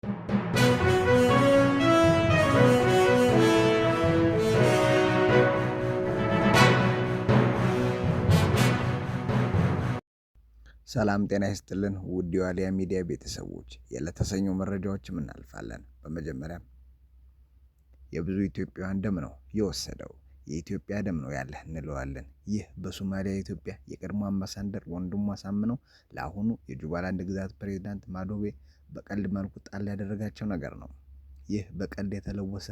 ሰላም ጤና ይስጥልን ውድ የዋልያ ሚዲያ ቤተሰቦች የዕለተ ሰኞ መረጃዎችን እናልፋለን። በመጀመሪያም የብዙ ኢትዮጵያውያን ደም ነው የወሰደው፣ የኢትዮጵያ ደም ነው ያለህ እንለዋለን። ይህ በሶማሊያ ኢትዮጵያ የቀድሞ አምባሳደር ወንድሙ አሳምነው ለአሁኑ የጁባላንድ ግዛት ፕሬዝዳንት ማዶቤ በቀልድ መልኩ ጣል ያደረጋቸው ነገር ነው። ይህ በቀልድ የተለወሰ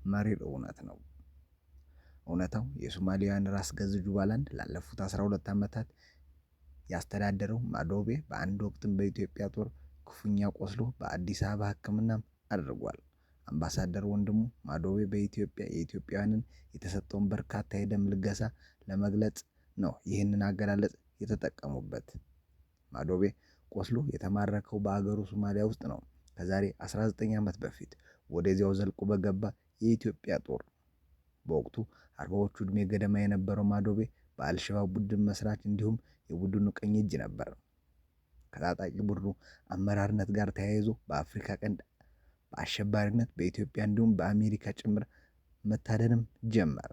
መሪር እውነት ነው። እውነታው የሶማሊያውያን ራስ ገዝ ጁባላንድ ላለፉት 12 ዓመታት ያስተዳደረው ማዶቤ በአንድ ወቅትም በኢትዮጵያ ጦር ክፉኛ ቆስሎ በአዲስ አበባ ሕክምናም አድርጓል። አምባሳደር ወንድሙ ማዶቤ በኢትዮጵያ የኢትዮጵያውያንን የተሰጠውን በርካታ የደም ልገሳ ለመግለጽ ነው ይህንን አገላለጽ የተጠቀሙበት። ማዶቤ ቆስሎ የተማረከው በአገሩ ሶማሊያ ውስጥ ነው። ከዛሬ 19 ዓመት በፊት ወደዚያው ዘልቆ በገባ የኢትዮጵያ ጦር በወቅቱ 40ዎቹ ዕድሜ ገደማ የነበረው ማዶቤ በአልሸባብ ቡድን መስራች እንዲሁም የቡድኑ ቀኝ እጅ ነበር። ከታጣቂ ቡድኑ አመራርነት ጋር ተያይዞ በአፍሪካ ቀንድ በአሸባሪነት በኢትዮጵያ እንዲሁም በአሜሪካ ጭምር መታደንም ጀመረ።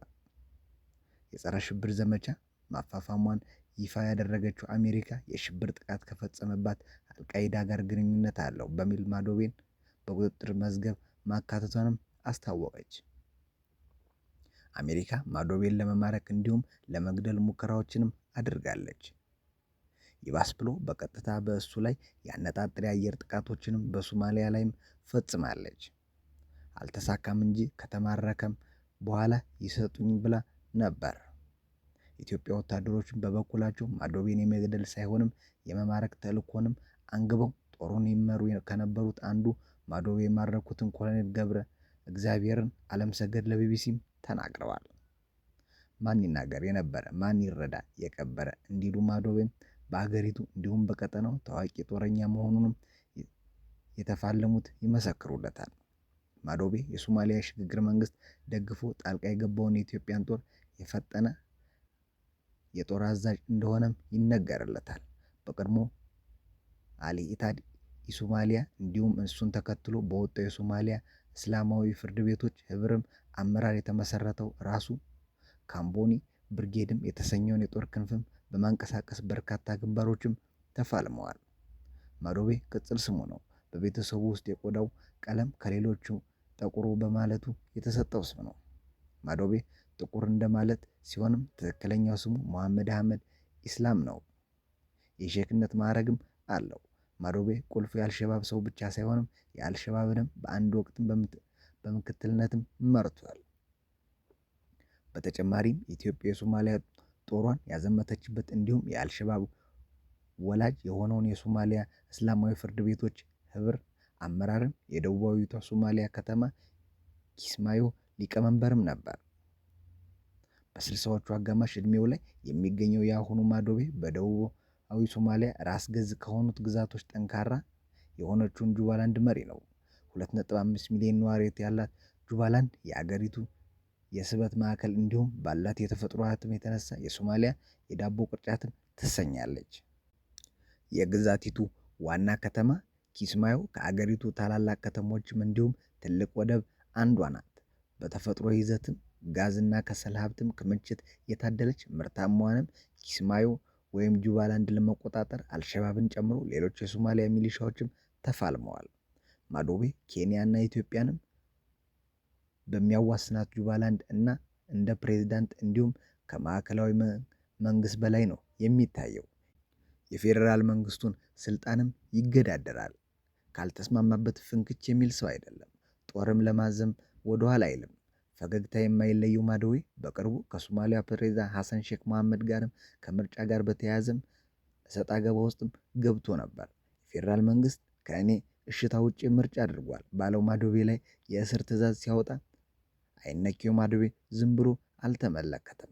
የጸረ ሽብር ዘመቻ ማፋፋሟን ይፋ ያደረገችው አሜሪካ የሽብር ጥቃት ከፈጸመባት አልቃይዳ ጋር ግንኙነት አለው በሚል ማዶቤን በቁጥጥር መዝገብ ማካተቷንም አስታወቀች። አሜሪካ ማዶቤን ለመማረክ እንዲሁም ለመግደል ሙከራዎችንም አድርጋለች። ይባስ ብሎ በቀጥታ በእሱ ላይ ያነጣጠረ የአየር ጥቃቶችንም በሶማሊያ ላይም ፈጽማለች። አልተሳካም እንጂ ከተማረከም በኋላ ይሰጡኝ ብላ ነበር። ኢትዮጵያ ወታደሮችን በበኩላቸው ማዶቤን የመግደል ሳይሆንም የመማረክ ተልእኮንም አንግበው ጦሩን ይመሩ ከነበሩት አንዱ ማዶቤ የማረኩትን ኮሎኔል ገብረ እግዚአብሔርን አለምሰገድ ለቢቢሲም ተናግረዋል። ማን ይናገር የነበረ ማን ይረዳ የቀበረ እንዲሉ ማዶቤም በአገሪቱ እንዲሁም በቀጠናው ታዋቂ ጦረኛ መሆኑንም የተፋለሙት ይመሰክሩለታል። ማዶቤ የሶማሊያ ሽግግር መንግስት ደግፎ ጣልቃ የገባውን የኢትዮጵያን ጦር የፈጠነ የጦር አዛዥ እንደሆነም ይነገርለታል። በቀድሞ አሊ ኢታድ የሶማሊያ እንዲሁም እሱን ተከትሎ በወጣው የሶማሊያ እስላማዊ ፍርድ ቤቶች ህብርም አመራር የተመሰረተው ራሱ ካምቦኒ ብርጌድም የተሰኘውን የጦር ክንፍም በማንቀሳቀስ በርካታ ግንባሮችም ተፋልመዋል። ማዶቤ ቅጽል ስሙ ነው። በቤተሰቡ ውስጥ የቆዳው ቀለም ከሌሎቹ ጠቁሮ በማለቱ የተሰጠው ስም ነው። ማዶቤ ጥቁር እንደማለት ሲሆንም ትክክለኛው ስሙ መሐመድ አህመድ ኢስላም ነው። የሼክነት ማዕረግም አለው። ማዶቤ ቁልፍ የአልሸባብ ሰው ብቻ ሳይሆንም የአልሸባብንም በአንድ ወቅትም በምክትልነትም መርቷል። በተጨማሪም ኢትዮጵያ የሶማሊያ ጦሯን ያዘመተችበት እንዲሁም የአልሸባብ ወላጅ የሆነውን የሶማሊያ እስላማዊ ፍርድ ቤቶች ህብር አመራርም የደቡባዊቷ ሶማሊያ ከተማ ኪስማዮ ሊቀመንበርም ነበር። በ60ዎቹ አጋማሽ ዕድሜው ላይ የሚገኘው የአሁኑ ማዶቤ በደቡባዊ ሶማሊያ ራስ ገዝ ከሆኑት ግዛቶች ጠንካራ የሆነችውን ጁባላንድ መሪ ነው። 2.5 ሚሊዮን ነዋሪዎች ያላት ጁባላንድ የአገሪቱ የስበት ማዕከል እንዲሁም ባላት የተፈጥሮ ሀብትም የተነሳ የሶማሊያ የዳቦ ቅርጫትም ትሰኛለች። የግዛቲቱ ዋና ከተማ ኪስማዮ ከአገሪቱ ታላላቅ ከተሞችም እንዲሁም ትልቅ ወደብ አንዷ ናት። በተፈጥሮ ይዘትም ጋዝና ከሰል ሀብትም ክምችት የታደለች ምርታማዋንም ኪስማዮ ወይም ጁባላንድ ለመቆጣጠር አልሸባብን ጨምሮ ሌሎች የሶማሊያ ሚሊሻዎችም ተፋልመዋል። ማዶቤ ኬንያና ኢትዮጵያንም በሚያዋስናት ጁባላንድ እና እንደ ፕሬዝዳንት እንዲሁም ከማዕከላዊ መንግስት በላይ ነው የሚታየው። የፌዴራል መንግስቱን ስልጣንም ይገዳደራል። ካልተስማማበት ፍንክች የሚል ሰው አይደለም። ጦርም ለማዘም ወደኋላ አይልም። ፈገግታ የማይለየው ማዶቤ በቅርቡ ከሶማሊያ ፕሬዝዳንት ሐሰን ሼክ መሐመድ ጋርም ከምርጫ ጋር በተያያዘም እሰጥ አገባ ውስጥም ገብቶ ነበር። የፌዴራል መንግስት ከእኔ እሽታ ውጭ ምርጫ አድርጓል ባለው ማዶቤ ላይ የእስር ትዕዛዝ ሲያወጣ አይነኬው ማዶቤ ዝም ብሎ አልተመለከተም።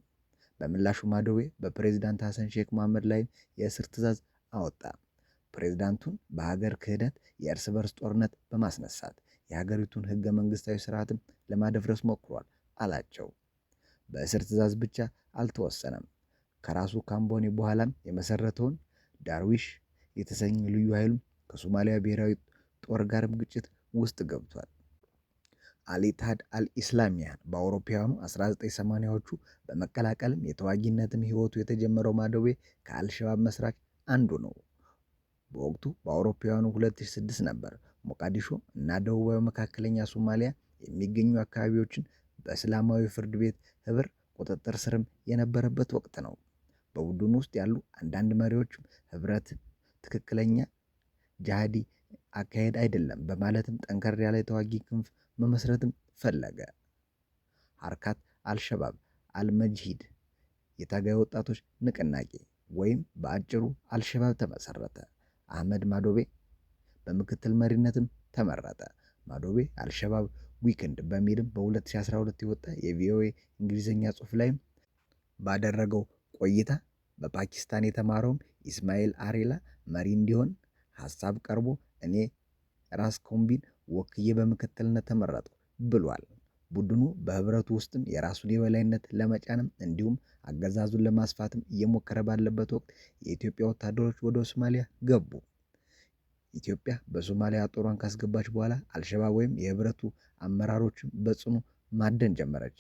በምላሹ ማዶቤ በፕሬዝዳንት ሐሰን ሼክ መሐመድ ላይ የእስር ትዕዛዝ አወጣ። ፕሬዝዳንቱን በሀገር ክህደት የእርስ በርስ ጦርነት በማስነሳት የሀገሪቱን ህገ መንግስታዊ ስርዓትም ለማደፍረስ ሞክሯል አላቸው። በእስር ትዕዛዝ ብቻ አልተወሰነም። ከራሱ ካምቦኒ በኋላም የመሰረተውን ዳርዊሽ የተሰኘ ልዩ ኃይሉም ከሶማሊያ ብሔራዊ ጦር ጋርም ግጭት ውስጥ ገብቷል። አልኢትሃድ አልኢስላሚያን በአውሮፓውያኑ 1980ዎቹ በመቀላቀልም የተዋጊነትም ህይወቱ የተጀመረው ማዶቤ ከአልሸባብ መስራች አንዱ ነው። በወቅቱ በአውሮፓውያኑ 2006 ነበር ሞቃዲሾ እና ደቡባዊ መካከለኛ ሶማሊያ የሚገኙ አካባቢዎችን በእስላማዊ ፍርድ ቤት ህብር ቁጥጥር ስርም የነበረበት ወቅት ነው። በቡድኑ ውስጥ ያሉ አንዳንድ መሪዎችም ህብረት ትክክለኛ ጂሃዲ አካሄድ አይደለም በማለትም ጠንከር ያለ የተዋጊ ክንፍ መመስረትም ፈለገ። ሐርካት አልሸባብ አልመጅሂድ የታጋይ ወጣቶች ንቅናቄ ወይም በአጭሩ አልሸባብ ተመሰረተ። አህመድ ማዶቤ በምክትል መሪነትም ተመረጠ። ማዶቤ አልሸባብ ዊክንድ በሚልም በ2012 የወጣ የቪኦኤ እንግሊዝኛ ጽሑፍ ላይም ባደረገው ቆይታ በፓኪስታን የተማረውም ኢስማኤል አሬላ መሪ እንዲሆን ሀሳብ ቀርቦ እኔ ራስ ኮምቢን ወክዬ በምክትልነት ተመረጡ ብሏል። ቡድኑ በህብረቱ ውስጥም የራሱን የበላይነት ለመጫንም እንዲሁም አገዛዙን ለማስፋትም እየሞከረ ባለበት ወቅት የኢትዮጵያ ወታደሮች ወደ ሶማሊያ ገቡ። ኢትዮጵያ በሶማሊያ ጦሯን ካስገባች በኋላ አልሸባብ ወይም የህብረቱ አመራሮችን በጽኑ ማደን ጀመረች።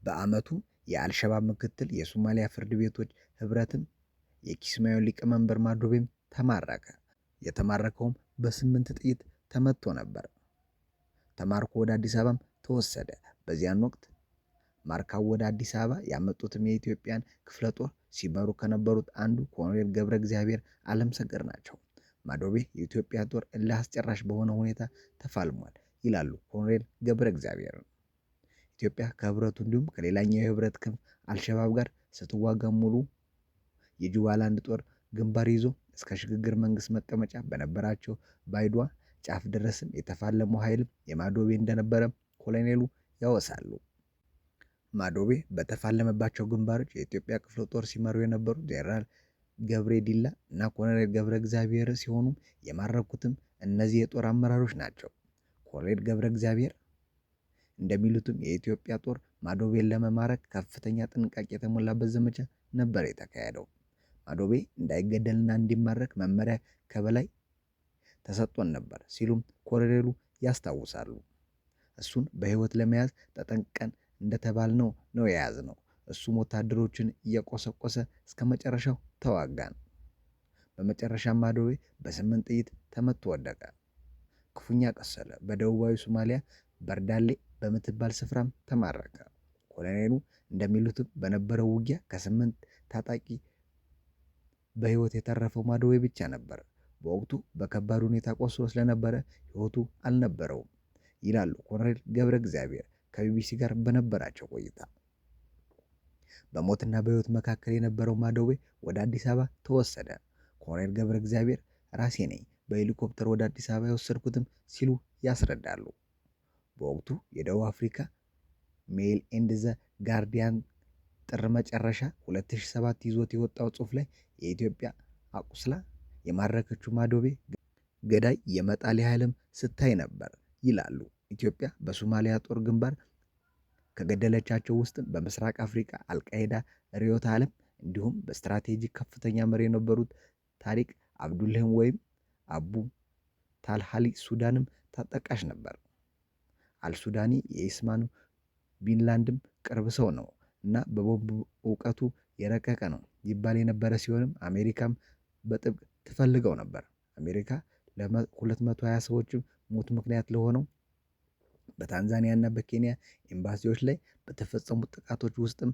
በአመቱም የአልሸባብ ምክትል የሶማሊያ ፍርድ ቤቶች ህብረትም የኪስማዮ ሊቀመንበር ማዶቤም ተማረከ። የተማረከውም በ8 ጥይት ተመቶ ነበር። ተማርኮ ወደ አዲስ አበባም ተወሰደ። በዚያን ወቅት ማርካው ወደ አዲስ አበባ ያመጡትም የኢትዮጵያን ክፍለ ጦር ሲመሩ ከነበሩት አንዱ ኮሎኔል ገብረ እግዚአብሔር አለምሰገድ ናቸው። ማዶቤ የኢትዮጵያ ጦር እልህ አስጨራሽ በሆነ ሁኔታ ተፋልሟል ይላሉ ኮሎኔል ገብረ እግዚአብሔር። ኢትዮጵያ ከህብረቱ እንዲሁም ከሌላኛው የህብረት ክንፍ አልሸባብ ጋር ስትዋጋ ሙሉ የጁባላንድ ጦር ግንባር ይዞ እስከ ሽግግር መንግስት መቀመጫ በነበራቸው ባይዶዋ ጫፍ ድረስም የተፋለመው ኃይልም የማዶቤ እንደነበረ ኮሎኔሉ ያወሳሉ። ማዶቤ በተፋለመባቸው ግንባሮች የኢትዮጵያ ክፍለ ጦር ሲመሩ የነበሩ ጄኔራል ገብሬ ዲላ እና ኮሎኔል ገብረ እግዚአብሔር ሲሆኑ የማረኩትም እነዚህ የጦር አመራሮች ናቸው። ኮሎኔል ገብረ እግዚአብሔር እንደሚሉትም የኢትዮጵያ ጦር ማዶቤን ለመማረክ ከፍተኛ ጥንቃቄ የተሞላበት ዘመቻ ነበር የተካሄደው። ማዶቤ እንዳይገደልና እንዲማረክ መመሪያ ከበላይ ተሰጥቶን ነበር ሲሉም ኮሎኔሉ ያስታውሳሉ። እሱን በህይወት ለመያዝ ተጠንቀን እንደተባልነው ነው የያዝነው። እሱም ወታደሮችን እየቆሰቆሰ እስከ መጨረሻው ተዋጋን። በመጨረሻም ማዶቤ በ8 ጥይት ተመቶ ወደቀ። ክፉኛ ቆሰለ። በደቡባዊ ሶማሊያ በርዳሌ በምትባል ስፍራም ተማረከ። ኮሎኔሉ እንደሚሉትም በነበረው ውጊያ ከ8 ታጣቂ በህይወት የተረፈው ማዶቤ ብቻ ነበር። በወቅቱ በከባድ ሁኔታ ቆስሎ ስለነበረ ህይወቱ አልነበረውም ይላሉ ኮሎኔል ገብረ እግዚአብሔር ከቢቢሲ ጋር በነበራቸው ቆይታ። በሞትና በህይወት መካከል የነበረው ማዶቤ ወደ አዲስ አበባ ተወሰደ። ኮሎኔል ገብረ እግዚአብሔር ራሴ ነኝ በሄሊኮፕተር ወደ አዲስ አበባ የወሰድኩትም ሲሉ ያስረዳሉ። በወቅቱ የደቡብ አፍሪካ ሜይል ኤንድ ዘ ጋርዲያን ጥር መጨረሻ 2007 ይዞት የወጣው ጽሑፍ ላይ የኢትዮጵያ አቁስላ የማረከችው ማዶቤ ገዳይ የመጣል ያህልም ስታይ ነበር ይላሉ። ኢትዮጵያ በሶማሊያ ጦር ግንባር ከገደለቻቸው ውስጥም በምስራቅ አፍሪካ አልቃይዳ ርዕዮተ ዓለም እንዲሁም በስትራቴጂክ ከፍተኛ መሪ የነበሩት ታሪክ አብዱልህም ወይም አቡ ታልሃሊ ሱዳንም ተጠቃሽ ነበር። አልሱዳኒ የኢስማኑ ቢንላንድም ቅርብ ሰው ነው እና በቦምብ እውቀቱ የረቀቀ ነው ይባል የነበረ ሲሆንም አሜሪካም በጥብቅ ትፈልገው ነበር። አሜሪካ ለ220 ሰዎችም ሞት ምክንያት ለሆነው በታንዛኒያ እና በኬንያ ኤምባሲዎች ላይ በተፈጸሙት ጥቃቶች ውስጥም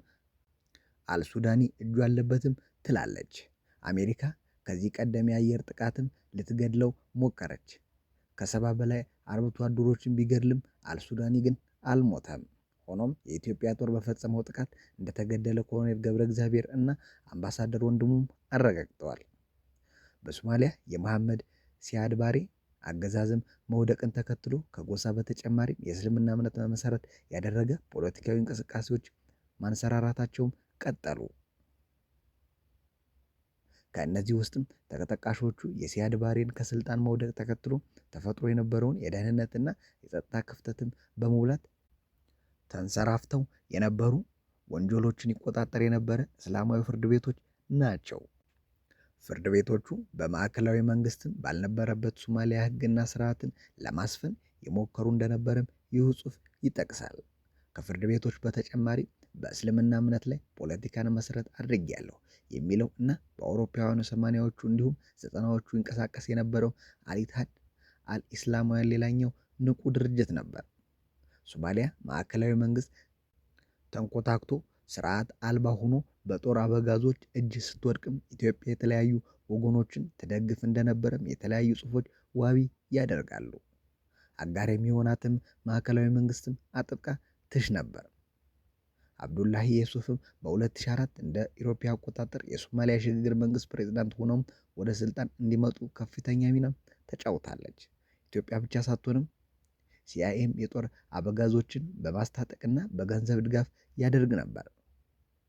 አልሱዳኒ እጁ አለበትም ትላለች። አሜሪካ ከዚህ ቀደም የአየር ጥቃትም ልትገድለው ሞከረች። ከ70 በላይ አርብቶ አደሮችን ቢገድልም አልሱዳኒ ግን አልሞተም። ሆኖም የኢትዮጵያ ጦር በፈጸመው ጥቃት እንደተገደለ ኮሎኔል ገብረ እግዚአብሔር እና አምባሳደር ወንድሙም አረጋግጠዋል። በሶማሊያ የመሐመድ ሲያድ ባሬ አገዛዝም መውደቅን ተከትሎ ከጎሳ በተጨማሪም የእስልምና እምነት መሰረት ያደረገ ፖለቲካዊ እንቅስቃሴዎች ማንሰራራታቸውም ቀጠሉ። ከእነዚህ ውስጥም ተጠቃሾቹ የሲያድ ባሬን ከስልጣን መውደቅ ተከትሎ ተፈጥሮ የነበረውን የደህንነትና የጸጥታ ክፍተትም በመሙላት ተንሰራፍተው የነበሩ ወንጀሎችን ይቆጣጠር የነበረ እስላማዊ ፍርድ ቤቶች ናቸው። ፍርድ ቤቶቹ በማዕከላዊ መንግስትም ባልነበረበት ሶማሊያ ሕግና ስርዓትን ለማስፈን የሞከሩ እንደነበረም ይህ ጽሑፍ ይጠቅሳል። ከፍርድ ቤቶች በተጨማሪ በእስልምና እምነት ላይ ፖለቲካን መሰረት አድርጌያለሁ የሚለው እና በአውሮፓውያኑ 80ዎቹ እንዲሁም 90ዎቹ ይንቀሳቀስ የነበረው አልኢትሃድ አልኢስላማውያን ሌላኛው ንቁ ድርጅት ነበር። ሶማሊያ ማዕከላዊ መንግስት ተንኮታክቶ ስርዓት አልባ ሆኖ በጦር አበጋዞች እጅ ስትወድቅም ኢትዮጵያ የተለያዩ ወገኖችን ትደግፍ እንደነበረም የተለያዩ ጽሑፎች ዋቢ ያደርጋሉ። አጋር የሚሆናትም ማዕከላዊ መንግስትም አጥብቃ ትሽ ነበር። አብዱላሂ የሱፍም በ2004 እንደ ኢሮፓ አቆጣጠር የሶማሊያ ሽግግር መንግስት ፕሬዝዳንት ሆነው ወደ ስልጣን እንዲመጡ ከፍተኛ ሚና ተጫውታለች። ኢትዮጵያ ብቻ ሳትሆንም ሲአይኤም የጦር አበጋዞችን በማስታጠቅና በገንዘብ ድጋፍ ያደርግ ነበር።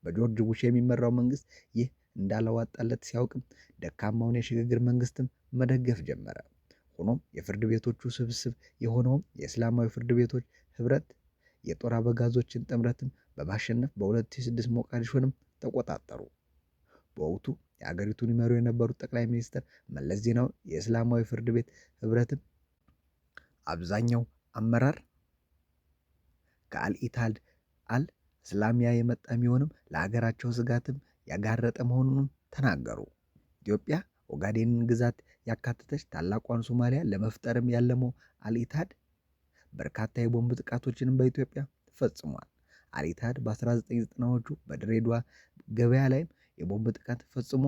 በጆርጅ ቡሽ የሚመራው መንግስት ይህ እንዳላዋጣለት ሲያውቅም ደካማውን የሽግግር መንግስትም መደገፍ ጀመረ። ሆኖም የፍርድ ቤቶቹ ስብስብ የሆነውም የእስላማዊ ፍርድ ቤቶች ህብረት የጦር አበጋዞችን ጥምረትን በማሸነፍ በ2006 ሞቃዲሾንም ተቆጣጠሩ። በወቅቱ የአገሪቱን ይመሩ የነበሩት ጠቅላይ ሚኒስትር መለስ ዜናዊ የእስላማዊ ፍርድ ቤት ህብረትን አብዛኛው አመራር ከአልኢትሃድ አል እስላሚያ የመጣ ቢሆንም ለሀገራቸው ስጋትም ያጋረጠ መሆኑን ተናገሩ። ኢትዮጵያ ኦጋዴንን ግዛት ያካተተች ታላቋን ሶማሊያ ለመፍጠርም ያለመው አልኢትሃድ በርካታ የቦምብ ጥቃቶችንም በኢትዮጵያ ፈጽሟል። አልኢትሃድ በ1990ዎቹ በድሬዳዋ ገበያ ላይም የቦምብ ጥቃት ፈጽሞ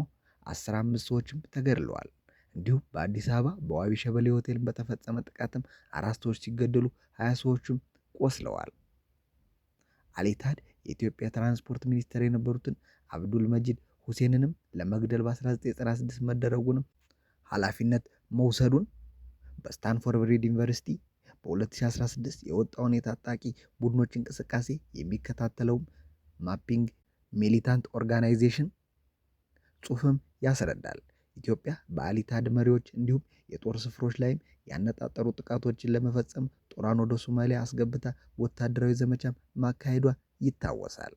15 ሰዎችም ተገድለዋል። እንዲሁም በአዲስ አበባ በዋቢ ሸበሌ ሆቴል በተፈጸመ ጥቃትም 4 ሰዎች ሲገደሉ 20 ሰዎችም ቆስለዋል። አልኢትሃድ የኢትዮጵያ ትራንስፖርት ሚኒስትር የነበሩትን አብዱል መጂድ ሁሴንንም ለመግደል በ1996 መደረጉንም ኃላፊነት መውሰዱን በስታንፎርድ ዩኒቨርሲቲ በ2016 የወጣውን የታጣቂ ቡድኖች እንቅስቃሴ የሚከታተለው ማፒንግ ሚሊታንት ኦርጋናይዜሽን ጽሑፍም ያስረዳል። ኢትዮጵያ በአልኢትሃድ መሪዎች እንዲሁም የጦር ስፍሮች ላይም ያነጣጠሩ ጥቃቶችን ለመፈጸም ጦሯን ወደ ሶማሊያ አስገብታ ወታደራዊ ዘመቻ ማካሄዷ ይታወሳል።